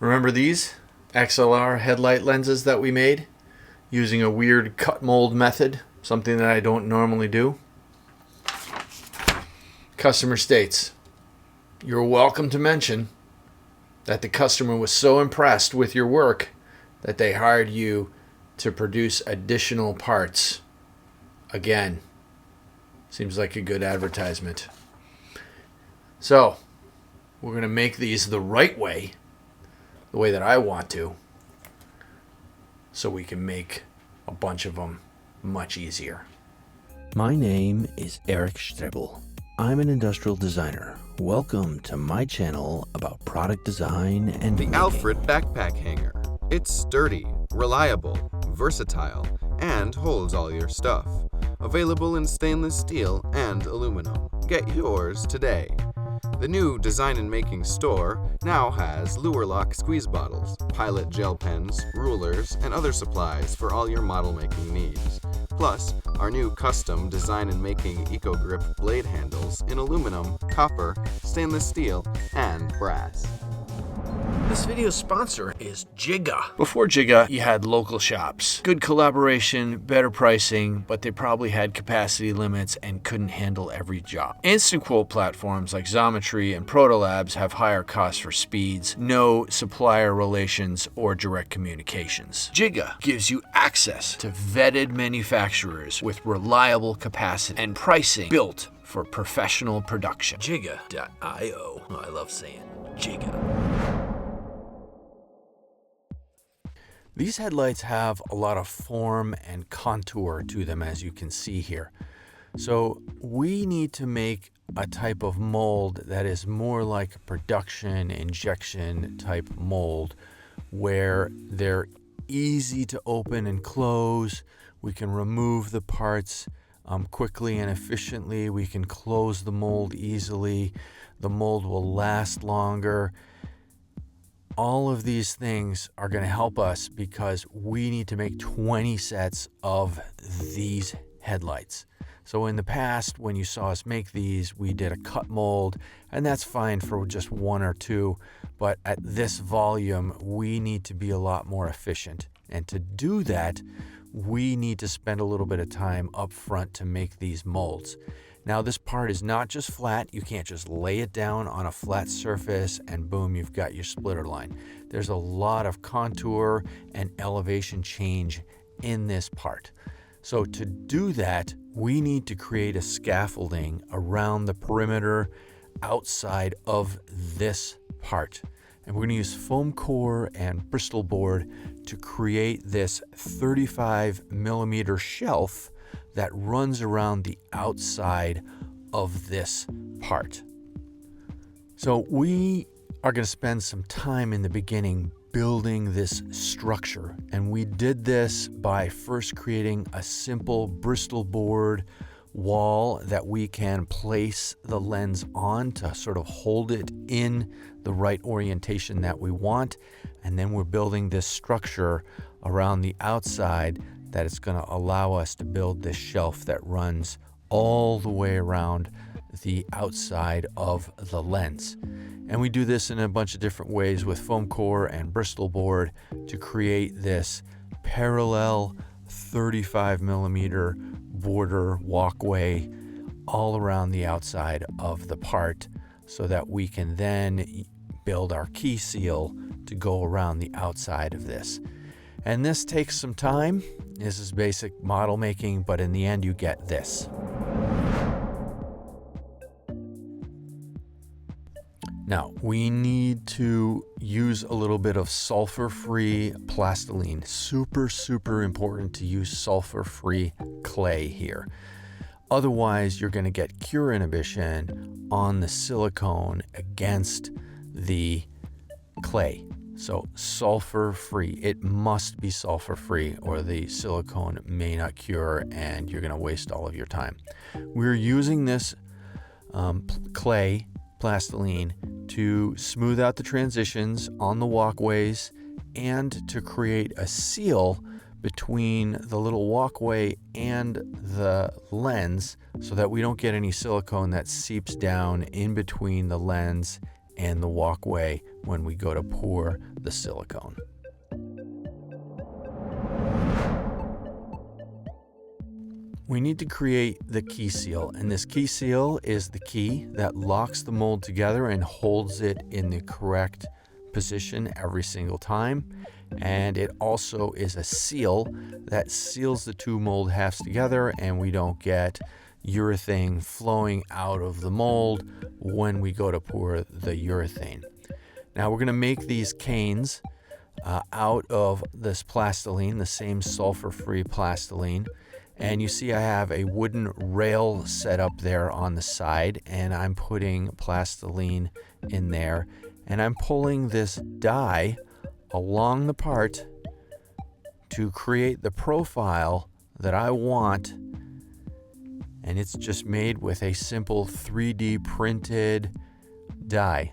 Remember these XLR headlight lenses that we made using a weird cut mold method, something that I don't normally do? Customer states, "You're welcome to mention that the customer was so impressed with your work that they hired you to produce additional parts." Again, seems like a good advertisement. So, we're going to make these the right way, the way that I want to, so we can make a bunch of them much easier. My name is Eric Strebel. I'm an industrial designer. Welcome to my channel about product design and The making. Alfred Backpack Hanger. It's sturdy, reliable, versatile, and holds all your stuff. Available in stainless steel and aluminum. Get yours today. The new Design and Making store now has Lure Lock squeeze bottles, pilot gel pens, rulers, and other supplies for all your model making needs. Plus, our new custom Design and Making Eco Grip blade handles in aluminum, copper, stainless steel, and brass. This video's sponsor is Giga. Before Giga, you had local shops. Good collaboration, better pricing, but they probably had capacity limits and couldn't handle every job. Instant quote platforms like Xometry and Protolabs have higher costs for speeds, no supplier relations, or direct communications. Giga gives you access to vetted manufacturers with reliable capacity and pricing built for professional production. Giga.io. Oh, I love saying Giga. These headlights have a lot of form and contour to them, as you can see here. So we need to make a type of mold that is more like a production injection type mold, where they're easy to open and close. We can remove the parts quickly and efficiently. We can close the mold easily. The mold will last longer. All of these things are going to help us because we need to make 20 sets of these headlights. So in the past, when you saw us make these, we did a cut mold, and that's fine for just one or two. But at this volume, we need to be a lot more efficient. And to do that, we need to spend a little bit of time up front to make these molds. Now, this part is not just flat. You can't just lay it down on a flat surface and boom, you've got your splitter line. There's a lot of contour and elevation change in this part. So to do that, we need to create a scaffolding around the perimeter outside of this part. And we're going to use foam core and Bristol board to create this 35 millimeter shelf that runs around the outside of this part. So we are going to spend some time in the beginning building this structure. And we did this by first creating a simple Bristol board wall that we can place the lens on to sort of hold it in the right orientation that we want. And then we're building this structure around the outside that it's going to allow us to build this shelf that runs all the way around the outside of the lens. And we do this in a bunch of different ways with foam core and Bristol board to create this parallel 35 millimeter border walkway all around the outside of the part, so that we can then build our key seal to go around the outside of this. And this takes some time. This is basic model making, but in the end you get this. Now, we need to use a little bit of sulfur-free plastiline. Super important to use sulfur-free clay here. Otherwise, you're going to get cure inhibition on the silicone against the clay. So sulfur-free, it must be sulfur-free or the silicone may not cure and you're going to waste all of your time. We're using this clay plastiline to smooth out the transitions on the walkways and to create a seal between the little walkway and the lens so that we don't get any silicone that seeps down in between the lens and the walkway when we go to pour the silicone. We need to create the key seal, and this key seal is the key that locks the mold together and holds it in the correct position every single time. And it also is a seal that seals the two mold halves together, and we don't get urethane flowing out of the mold when we go to pour the urethane. Now we're going to make these canes out of this plastiline, the same sulfur-free plastiline. And you see I have a wooden rail set up there on the side, and I'm putting plastiline in there, and I'm pulling this die along the part to create the profile that I want. And it's just made with a simple 3D printed die.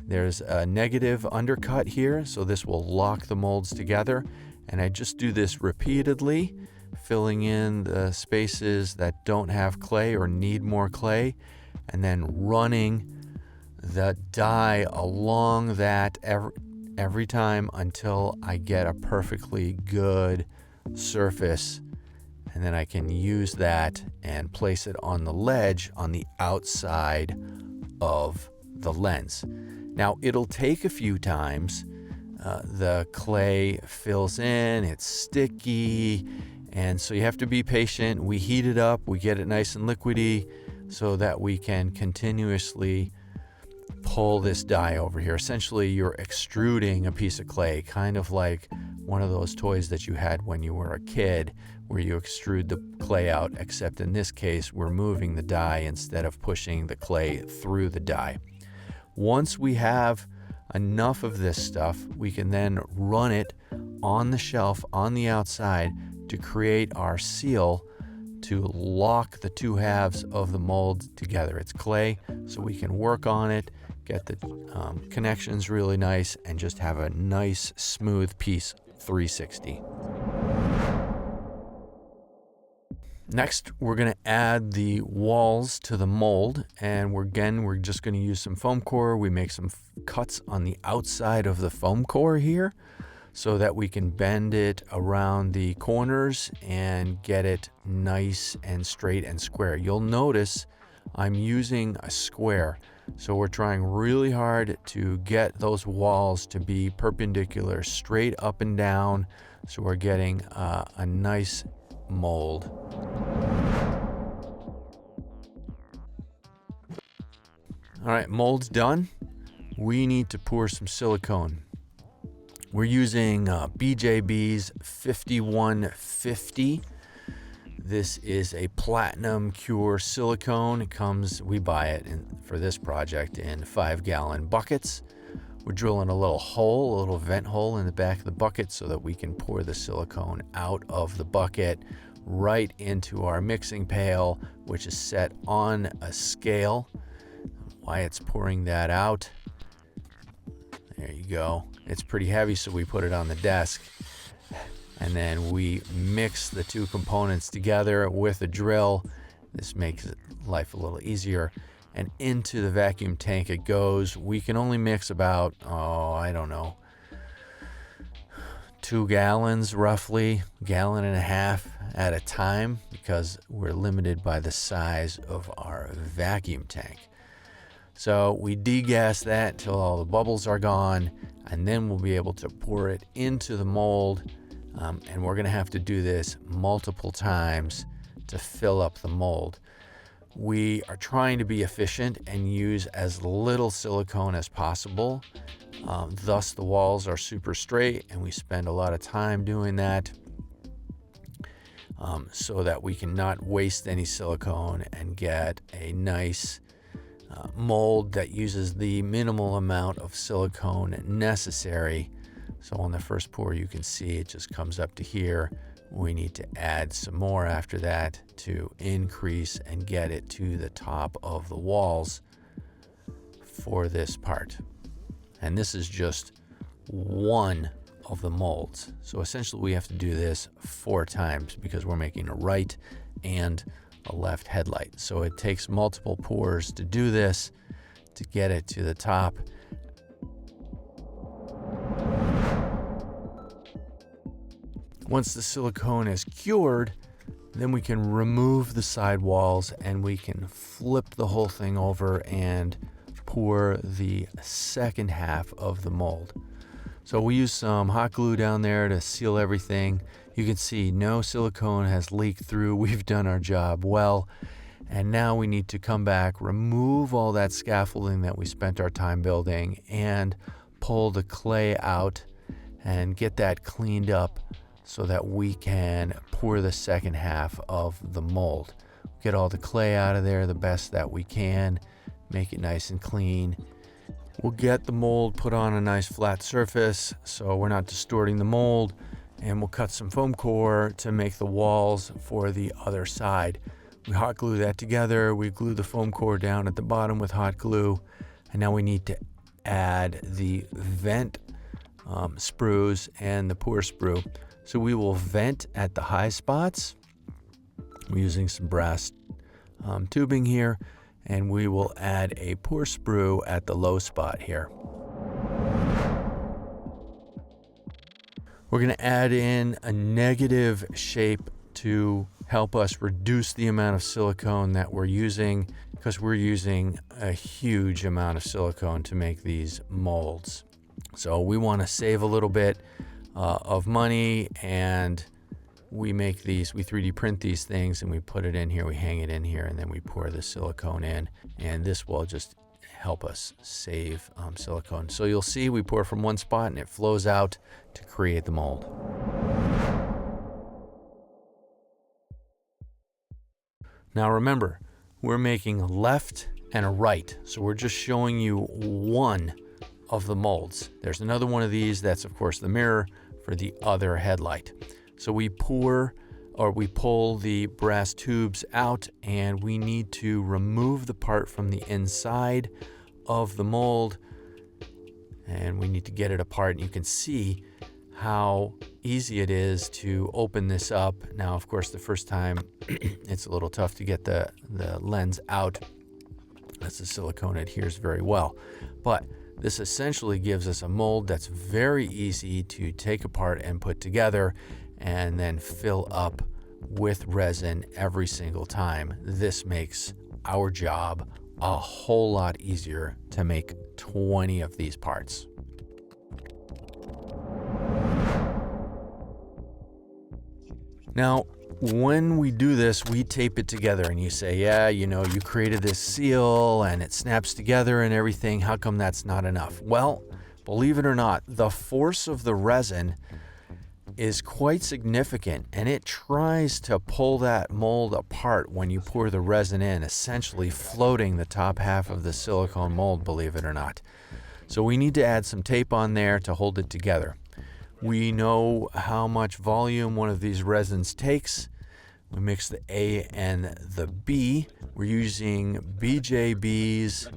There's a negative undercut here, so this will lock the molds together. And I just do this repeatedly, filling in the spaces that don't have clay or need more clay, and then running the die along that every time until I get a perfectly good surface. And then I can use that and place it on the ledge on the outside of the lens. Now it'll take a few times. The clay fills in, it's sticky, and so you have to be patient. We heat it up, we get it nice and liquidy so that we can continuously pull this die over here. Essentially, you're extruding a piece of clay, kind of like one of those toys that you had when you were a kid, where you extrude the clay out, except in this case, we're moving the die instead of pushing the clay through the die. Once we have enough of this stuff, we can then run it on the shelf on the outside to create our seal to lock the two halves of the mold together. It's clay, so we can work on it, get the connections really nice, and just have a nice smooth piece 360. Next, we're going to add the walls to the mold, and we're just going to use some foam core. We make some cuts on the outside of the foam core here so that we can bend it around the corners and get it nice and straight and square. You'll notice I'm using a square, so we're trying really hard to get those walls to be perpendicular, straight up and down, so we're getting a nice mold. All right, mold's done. We need to pour some silicone. We're using BJB's 5150. This is a platinum cure silicone. It comes, we buy it for this project in 5-gallon buckets. We're drilling a little vent hole in the back of the bucket so that we can pour the silicone out of the bucket right into our mixing pail, which is set on a scale. Wyatt's pouring that out. There you go. It's pretty heavy, so we put it on the desk. And then we mix the two components together with a drill. This makes life a little easier. And into the vacuum tank it goes. We can only mix about, 2 gallons roughly, 1.5 gallons at a time, because we're limited by the size of our vacuum tank. So we degas that till all the bubbles are gone, and then we'll be able to pour it into the mold. And we're going to have to do this multiple times to fill up the mold. We are trying to be efficient and use as little silicone as possible. Thus, the walls are super straight, and we spend a lot of time doing that so that we can not waste any silicone and get a nice mold that uses the minimal amount of silicone necessary. So on the first pour, you can see it just comes up to here. We need to add some more after that to increase and get it to the top of the walls for this part. And this is just one of the molds. So essentially we have to do this 4 times because we're making a right and a left headlight. So it takes multiple pours to do this, to get it to the top. Once the silicone is cured, then we can remove the side walls and we can flip the whole thing over and pour the second half of the mold. So we use some hot glue down there to seal everything. You can see no silicone has leaked through. We've done our job well. And now we need to come back, remove all that scaffolding that we spent our time building, and pull the clay out and get that cleaned up so that we can pour the second half of the mold. Get all the clay out of there the best that we can, make it nice and clean. We'll get the mold put on a nice flat surface so we're not distorting the mold, and we'll cut some foam core to make the walls for the other side. We hot glue that together. We glue the foam core down at the bottom with hot glue, and now we need to add the vent sprues and the pour sprue. So we will vent at the high spots. We're using some brass tubing here, and we will add a pour sprue at the low spot here. We're going to add in a negative shape to help us reduce the amount of silicone that we're using, because we're using a huge amount of silicone to make these molds. So we want to save a little bit of money, and we make these, we 3D print these things and we put it in here, we hang it in here, and then we pour the silicone in, and this will just help us save silicone. So you'll see we pour from one spot and it flows out to create the mold. Now remember, we're making a left and a right, so we're just showing you one of the molds. There's another one of these, that's of course the mirror for the other headlight. So we pull the brass tubes out, and we need to remove the part from the inside of the mold, and we need to get it apart. And you can see how easy it is to open this up. Now, of course, the first time it's a little tough to get the lens out, as the silicone adheres very well. But this essentially gives us a mold that's very easy to take apart and put together, and then fill up with resin every single time. This makes our job a whole lot easier to make 20 of these parts. Now, when we do this, we tape it together, and you say, yeah, you know, you created this seal and it snaps together and everything. How come that's not enough? Well, believe it or not, the force of the resin is quite significant, and it tries to pull that mold apart when you pour the resin in, essentially floating the top half of the silicone mold, believe it or not. So we need to add some tape on there to hold it together. We know how much volume one of these resins takes. We mix the A and the B. We're using BJB's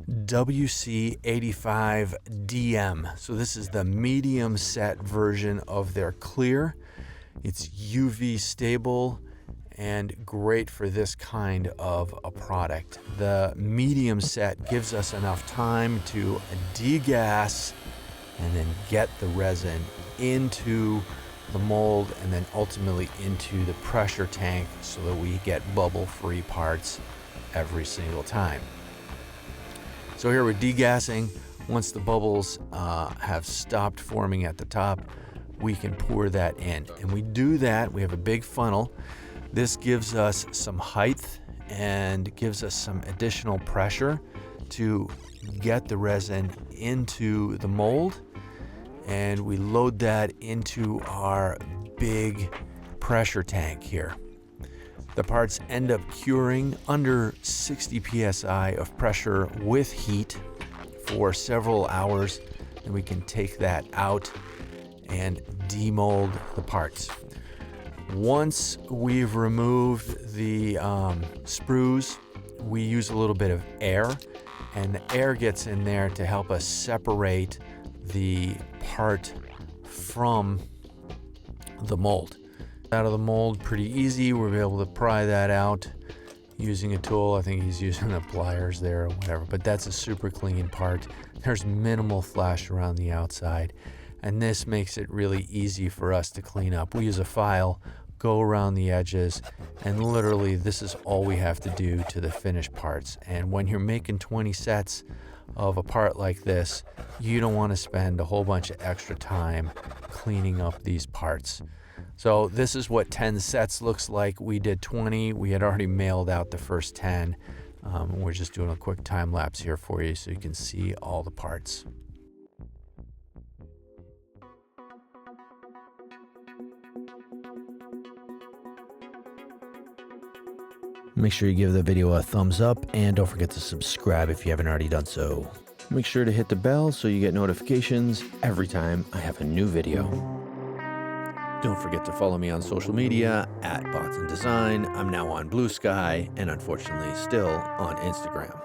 WC85DM. So this is the medium set version of their clear. It's UV stable and great for this kind of a product. The medium set gives us enough time to degas and then get the resin into the mold and then ultimately into the pressure tank so that we get bubble-free parts every single time. So here we're degassing. Once the bubbles have stopped forming at the top, we can pour that in. And we do that, we have a big funnel. This gives us some height and gives us some additional pressure to get the resin into the mold. And we load that into our big pressure tank here. The parts end up curing under 60 psi of pressure with heat for several hours, and we can take that out and demold the parts. Once we've removed the sprues, we use a little bit of air, and the air gets in there to help us separate the part from the mold. Out of the mold pretty easy. We'll be able to pry that out using a tool. I think he's using the pliers there or whatever, but that's a super clean part. There's minimal flash around the outside. and this makes it really easy for us to clean up. We use a file, go around the edges, and literally this is all we have to do to the finished parts. And when you're making 20 sets of a part like this, you don't want to spend a whole bunch of extra time cleaning up these parts. So this is what 10 sets looks like. We did 20. We had already mailed out the first 10. We're just doing a quick time lapse here for you so you can see all the parts. Make sure you give the video a thumbs up and don't forget to subscribe if you haven't already done so. Make sure to hit the bell so you get notifications every time I have a new video. Don't forget to follow me on social media at Botzen Design. I'm now on Blue Sky and unfortunately still on Instagram.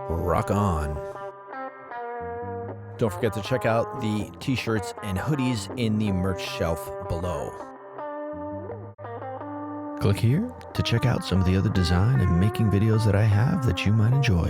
Rock on. Don't forget to check out the t-shirts and hoodies in the merch shelf below. Click here to check out some of the other design and making videos that I have that you might enjoy.